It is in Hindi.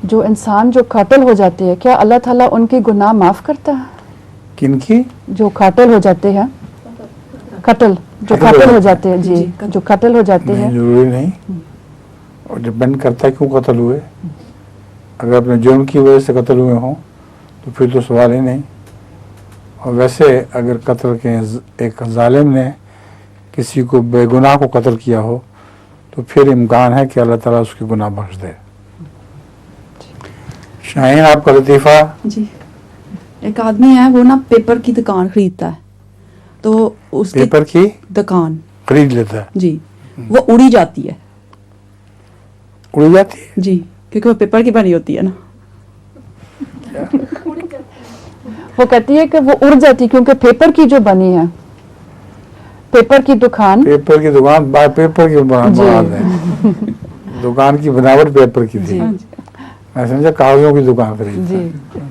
जो इंसान जो कातिल हो जाते हैं, क्या अल्लाह ताला उनके गुनाह माफ करता है? किनकी? जो कातिल हो जाते हैं, कत्ल जो कातिल हो जाते हैं जी, जो कातिल हो जाते हैं। जरूरी नहीं, और डिपेंड करता है क्यों कत्ल हुए। अगर अपने जुर्म की वजह से कत्ल हुए हों तो फिर तो सवाल ही नहीं। और वैसे अगर कत्ल के एक जालिम ने किसी को बेगुनाह को कत्ल किया हो तो फिर इम्कान है कि अल्लाह ताला उसके गुनाह बख्श दे। शाहीन, आपका लतीफ़ा? जी, एक आदमी है वो ना पेपर की दुकान खरीदता है, तो उसकी पेपर की दुकान खरीद लेता है जी, वो उड़ी जाती है उड़ जाती है जी, क्योंकि वो पेपर की बनी होती है ना। वो कहती है कि वो उड़ जाती क्योंकि पेपर की जो बनी है, पेपर की दुकान, पेपर की दुकान पेपर की बना दें। दुकान की बनावट पेपर की थी। जी। मैं समझा कागजों की दुकान खरीदता है। जी